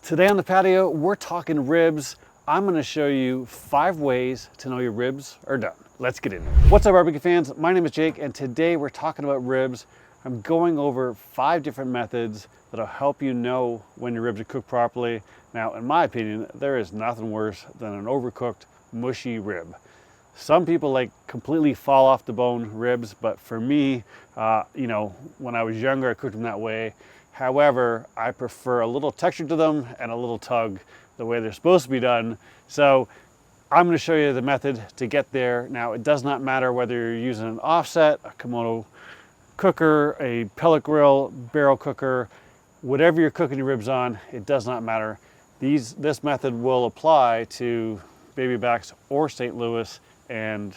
Today on the patio, we're talking ribs. I'm gonna show you 5 ways to know your ribs are done. Let's get into it. What's up, barbecue fans? My name is Jake, and today we're talking about ribs. I'm going over 5 different methods that'll help you know when your ribs are cooked properly. Now, in my opinion, there is nothing worse than an overcooked, mushy rib. Some people like completely fall off the bone ribs, but for me, when I was younger, I cooked them that way. However, I prefer a little texture to them and a little tug the way they're supposed to be done. So I'm going to show you the method to get there. Now, it does not matter whether you're using an offset, a Komodo cooker, a pellet grill, barrel cooker, whatever you're cooking your ribs on, it does not matter. This method will apply to baby backs or St. Louis and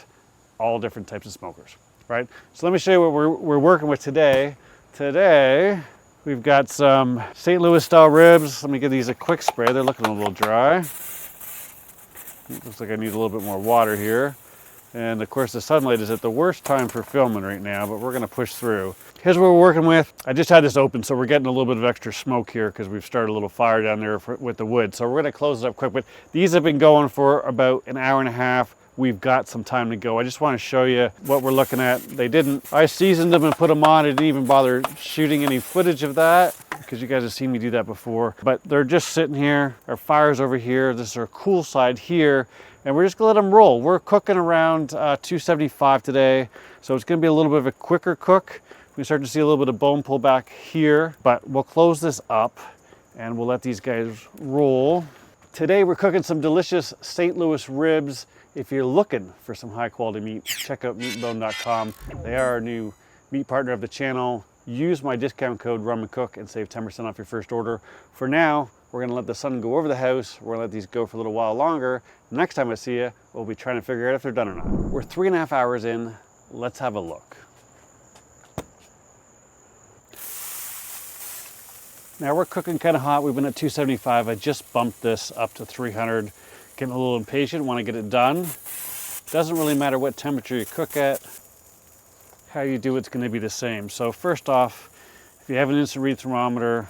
all different types of smokers, right? So let me show you what we're working with today. Today, we've got some St. Louis style ribs. Let me give these a quick spray. They're looking a little dry. It looks like I need a little bit more water here. And of course the sunlight is at the worst time for filming right now, but we're gonna push through. Here's what we're working with. I just had this open, so we're getting a little bit of extra smoke here because we've started a little fire down there with the wood. So we're gonna close it up quick, but these have been going for about an hour and a half. We've got some time to go. I just want to show you what we're looking at. I seasoned them and put them on. I didn't even bother shooting any footage of that because you guys have seen me do that before. But they're just sitting here. Our fire's over here. This is our cool side here. And we're just gonna let them roll. We're cooking around 275 today. So it's gonna be a little bit of a quicker cook. We start to see a little bit of bone pull back here, but we'll close this up and we'll let these guys roll. Today we're cooking some delicious St. Louis ribs. If you're looking for some high quality meat, check out meatandbone.com. They are our new meat partner of the channel. Use my discount code RUMANDCOOK and save 10% off your first order. For now, we're gonna let the sun go over the house. We're gonna let these go for a little while longer. Next time I see you, we'll be trying to figure out if they're done or not. We're 3.5 hours in. Let's have a look. Now we're cooking kind of hot. We've been at 275. I just bumped this up to 300. Getting a little impatient, want to get it done. Doesn't really matter what temperature you cook at. How you do it's going to be the same. So first off, if you have an instant read thermometer,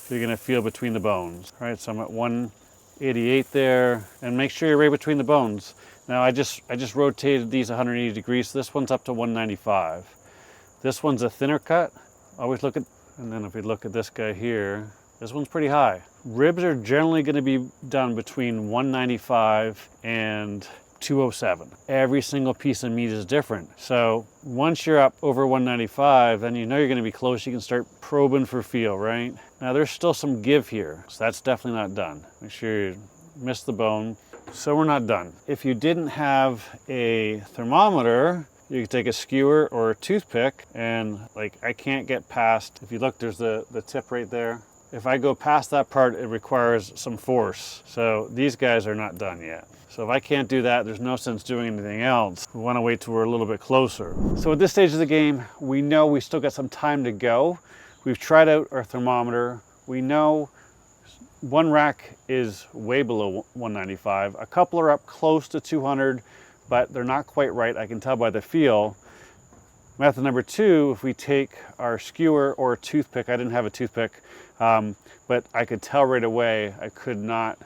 you're going to feel between the bones. All right, so I'm at 188 there, and make sure you're right between the bones. Now I just rotated these 180 degrees. So this one's up to 195. This one's a thinner cut. Always look at, and then if we look at this guy here, this one's pretty high. Ribs are generally going to be done between 195 and 207. Every single piece of meat is different. So once you're up over 195, then you know you're going to be close. You can start probing for feel, right? Now there's still some give here, so that's definitely not done. Make sure you miss the bone. So we're not done. If you didn't have a thermometer, you could take a skewer or a toothpick, and like I can't get past, if you look, there's the tip right there. If I go past that part, it requires some force. So these guys are not done yet. So if I can't do that, there's no sense doing anything else. We want to wait till we're a little bit closer. So at this stage of the game, we know we still got some time to go. We've tried out our thermometer. We know one rack is way below 195. A couple are up close to 200, but they're not quite right. I can tell by the feel. Method number 2, if we take our skewer or a toothpick, I didn't have a toothpick, but I could tell right away I could not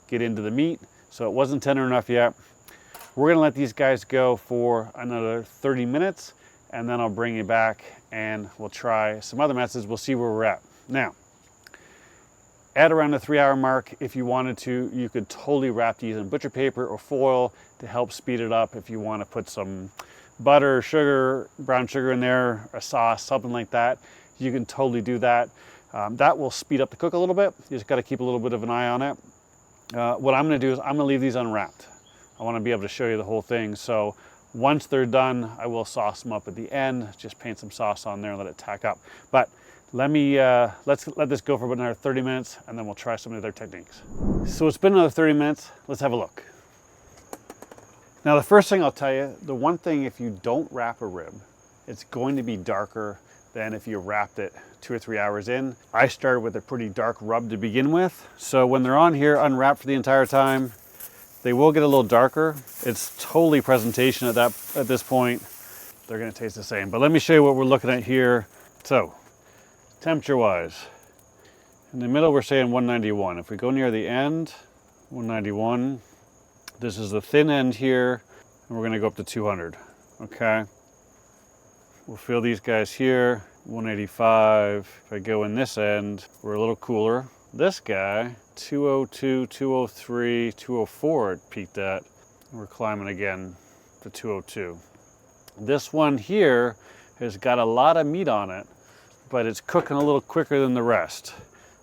get into the meat, so it wasn't tender enough yet. We're gonna let these guys go for another 30 minutes, and then I'll bring you back and we'll try some other methods. We'll see where we're at. Now, at around the 3-hour mark, if you wanted to, you could totally wrap these in butcher paper or foil to help speed it up. If you want to put some butter, sugar, brown sugar in there, a sauce, something like that, you can totally do that. That will speed up the cook a little bit. You just got to keep a little bit of an eye on it. What I'm going to do is I'm going to leave these unwrapped. I want to be able to show you the whole thing. So once they're done, I will sauce them up at the end. Just paint some sauce on there and let it tack up. But let's let this go for about another 30 minutes, and then we'll try some of the other techniques. So it's been another 30 minutes. Let's have a look. Now the first thing I'll tell you, the one thing, if you don't wrap a rib, it's going to be darker than if you wrapped it 2 or 3 hours in. I started with a pretty dark rub to begin with, so when they're on here unwrapped for the entire time, they will get a little darker. It's totally presentation at this point. They're gonna taste the same. But let me show you what we're looking at here. So, temperature wise, In the middle, we're saying 191. If we go near the end, 191, this is the thin end here, and we're gonna go up to 200, okay? We'll feel these guys here, 185. If I go in this end, we're a little cooler. This guy, 202, 203, 204 it peaked at. We're climbing again to 202. This one here has got a lot of meat on it, but it's cooking a little quicker than the rest.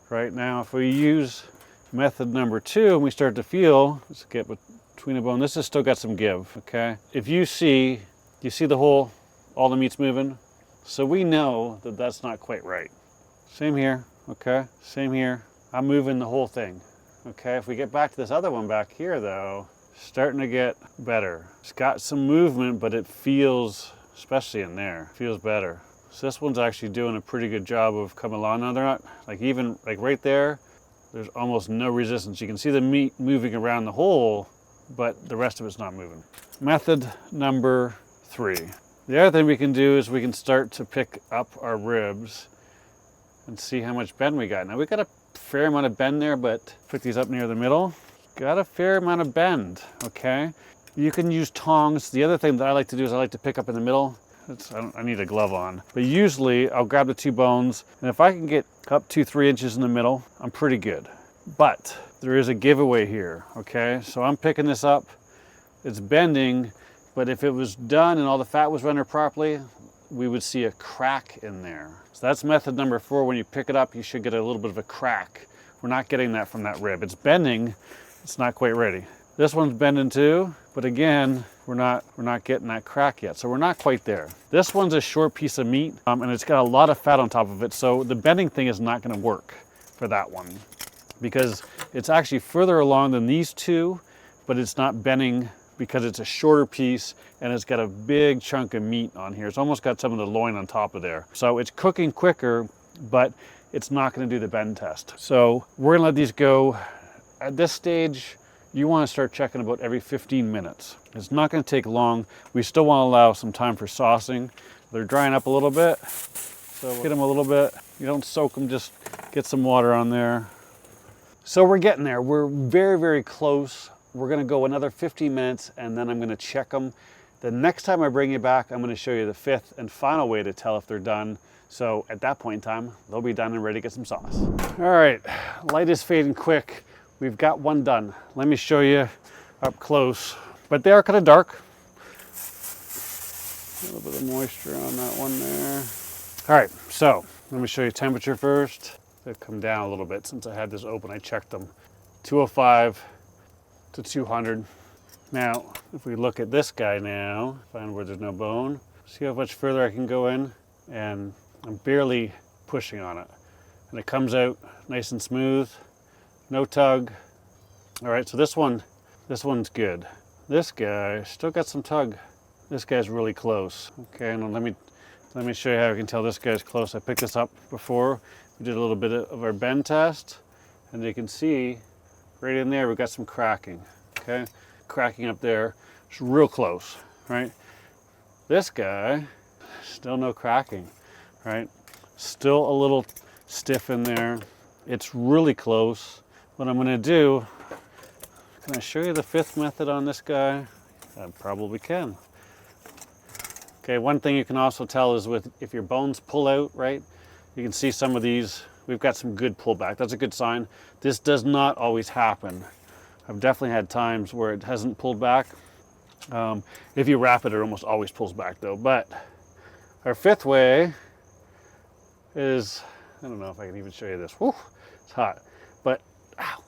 Right now, if we use method number 2 and we start to feel, let's get between the bone, this has still got some give, okay? If you see the whole, all the meat's moving? So we know that that's not quite right. Same here, okay? Same here. I'm moving the whole thing, okay? If we get back to this other one back here though, starting to get better. It's got some movement, but it feels, especially in there, feels better. So this one's actually doing a pretty good job of coming along. Now they're not, like even, like right there, there's almost no resistance. You can see the meat moving around the hole, but the rest of it's not moving. Method number 3. The other thing we can do is we can start to pick up our ribs and see how much bend we got. Now we got a fair amount of bend there, but pick these up near the middle. Got a fair amount of bend, okay? You can use tongs. The other thing that I like to do is I like to pick up in the middle. I need a glove on. But usually I'll grab the 2 bones, and if I can get up 2-3 inches in the middle, I'm pretty good. But there is a giveaway here, okay? So I'm picking this up, it's bending, but if it was done and all the fat was rendered properly, we would see a crack in there. So that's method number 4. When you pick it up, you should get a little bit of a crack. We're not getting that from that rib. It's bending, it's not quite ready. This one's bending too, but again, we're not getting that crack yet, so we're not quite there. This one's a short piece of meat, and it's got a lot of fat on top of it, so the bending thing is not gonna work for that one because it's actually further along than these 2, but it's not bending because it's a shorter piece and it's got a big chunk of meat on here. It's almost got some of the loin on top of there. So it's cooking quicker, but it's not gonna do the bend test. So we're gonna let these go. At this stage, you want to start checking about every 15 minutes. It's not going to take long. We still want to allow some time for saucing. They're drying up a little bit, so we'll get them a little bit. You don't soak them, just get some water on there. So we're getting there. We're very, very close. We're going to go another 15 minutes and then I'm going to check them. The next time I bring you back, I'm going to show you the 5th and final way to tell if they're done. So at that point in time, they'll be done and ready to get some sauce. All right, light is fading quick. We've got one done. Let me show you up close. But they are kind of dark. A little bit of moisture on that one there. All right, so let me show you temperature first. They've come down a little bit since I had this open. I checked them. 205 to 200. Now, if we look at this guy now, find where there's no bone, see how much further I can go in, and I'm barely pushing on it. And it comes out nice and smooth. No tug. All right, so this one's good. This guy still got some tug. This guy's really close. Okay, and let me show you how I can tell this guy's close. I picked this up before. We did a little bit of our bend test, and you can see right in there we've got some cracking. Okay, cracking up there. It's real close, right? This guy, still no cracking, right? Still a little stiff in there. It's really close. What I'm gonna do, can I show you the 5th method on this guy? I probably can. Okay, one thing you can also tell is if your bones pull out, right? You can see some of these, we've got some good pullback. That's a good sign. This does not always happen. I've definitely had times where it hasn't pulled back. If you wrap it, it almost always pulls back though. But our 5th way is, I don't know if I can even show you this. Whew, it's hot. But ow.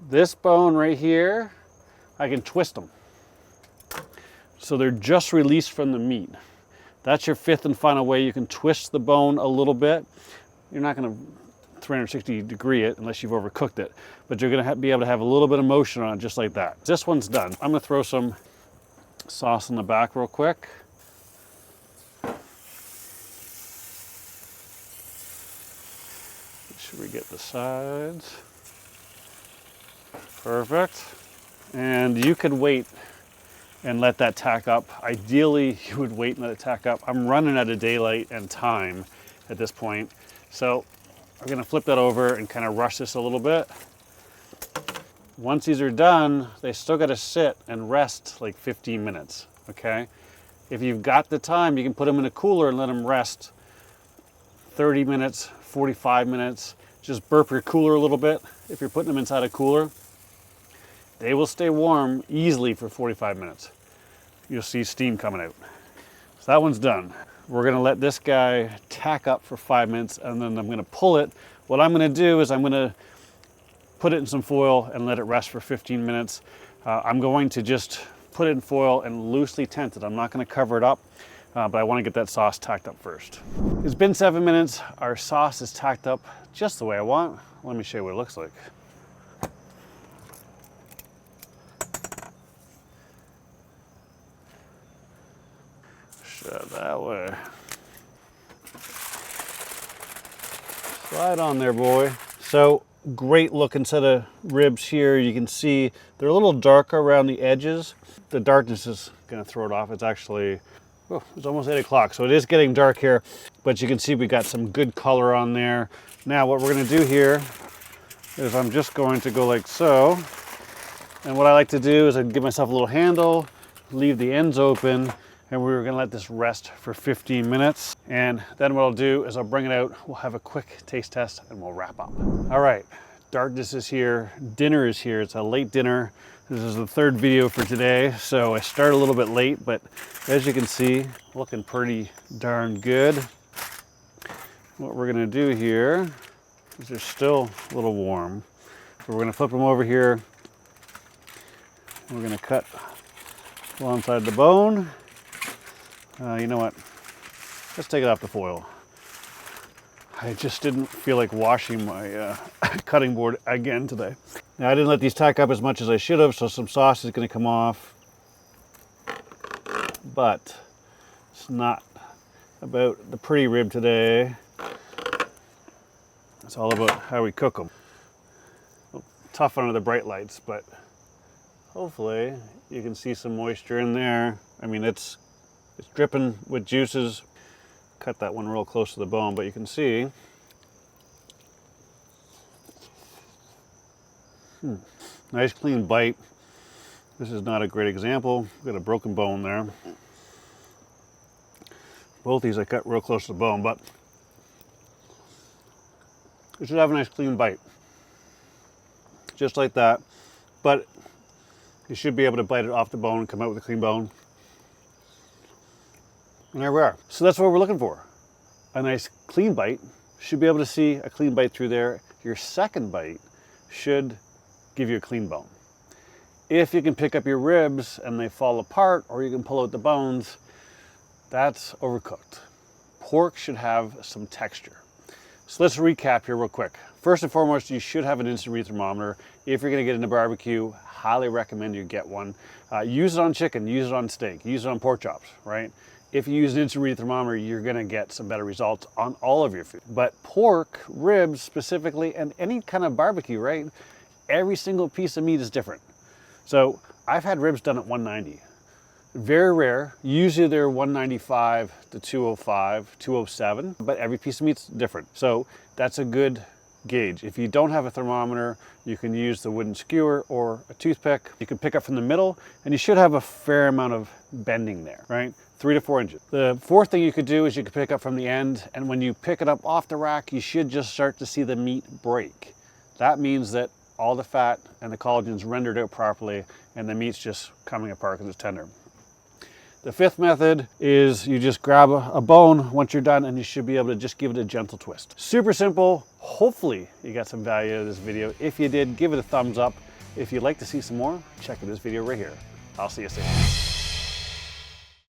This bone right here, I can twist them. So they're just released from the meat. That's your 5th and final way. You can twist the bone a little bit. You're not gonna 360 degree it unless you've overcooked it, but you're gonna be able to have a little bit of motion on it just like that. This one's done. I'm gonna throw some sauce in the back real quick. Make sure we get the sides. Perfect. And you could wait and let that tack up. Ideally, you would wait and let it tack up. I'm running out of daylight and time at this point. So We're gonna flip that over and kind of rush this a little bit. Once these are done, they still gotta sit and rest like 15 minutes, okay? If you've got the time, you can put them in a cooler and let them rest 30 minutes, 45 minutes. Just burp your cooler a little bit. If you're putting them inside a cooler, they will stay warm easily for 45 minutes. You'll see steam coming out. So that one's done. We're gonna let this guy tack up for 5 minutes and then I'm gonna pull it. What I'm gonna do is I'm gonna put it in some foil and let it rest for 15 minutes. I'm going to just put it in foil and loosely tent it. I'm not gonna cover it up, but I wanna get that sauce tacked up first. It's been 7 minutes. Our sauce is tacked up just the way I want. Let me show you what it looks like. That way. Slide on there, boy. So great looking set of ribs here. You can see they're a little darker around the edges. The darkness is gonna throw it off. It's actually, oh, it's almost 8 o'clock, so it is getting dark here, but you can see we got some good color on there. Now what we're gonna do here is I'm just going to go like so. And what I like to do is I give myself a little handle, leave the ends open, and we're gonna let this rest for 15 minutes. And then what I'll do is I'll bring it out, we'll have a quick taste test, and we'll wrap up. All right, darkness is here, dinner is here. It's a late dinner. This is the third video for today, so I started a little bit late, but as you can see, looking pretty darn good. What we're gonna do here is they're still a little warm. So we're gonna flip them over here. We're gonna cut alongside the bone. You know what? Let's take it off the foil. I just didn't feel like washing my cutting board again today. Now I didn't let these tack up as much as I should have, so some sauce is gonna come off. But it's not about the pretty rib today. It's all about how we cook them. Tough under the bright lights, but hopefully you can see some moisture in there. I mean, it's dripping with juices. Cut that one real close to the bone, but you can see. Nice clean bite. This is not a great example. Got a broken bone there. Both these I cut real close to the bone, but you should have a nice clean bite. Just like that. But you should be able to bite it off the bone and come out with a clean bone. And there we are. So that's what we're looking for. A nice clean bite. Should be able to see a clean bite through there. Your second bite should give you a clean bone. If you can pick up your ribs and they fall apart, or you can pull out the bones, that's overcooked. Pork should have some texture. So let's recap here real quick. First and foremost, you should have an instant read thermometer. If you're gonna get into barbecue, highly recommend you get one. Use it on chicken, use it on steak, use it on pork chops, right? If you use an instant read thermometer, you're gonna get some better results on all of your food. But pork, ribs specifically, and any kind of barbecue, right? Every single piece of meat is different. So I've had ribs done at 190. Very rare. Usually they're 195 to 205, 207, but every piece of meat's different. So that's a good gauge. If you don't have a thermometer, you can use the wooden skewer or a toothpick. You can pick up from the middle, and you should have a fair amount of bending there, right? 3 to 4 inches. The fourth thing you could do is you could pick up from the end, and when you pick it up off the rack, you should just start to see the meat break. That means that all the fat and the collagen's rendered out properly, and the meat's just coming apart because it's tender. The fifth method is you just grab a bone once you're done, and you should be able to just give it a gentle twist. Super simple. Hopefully you got some value out of this video. If you did, give it a thumbs up. If you'd like to see some more, check out this video right here. I'll see you soon.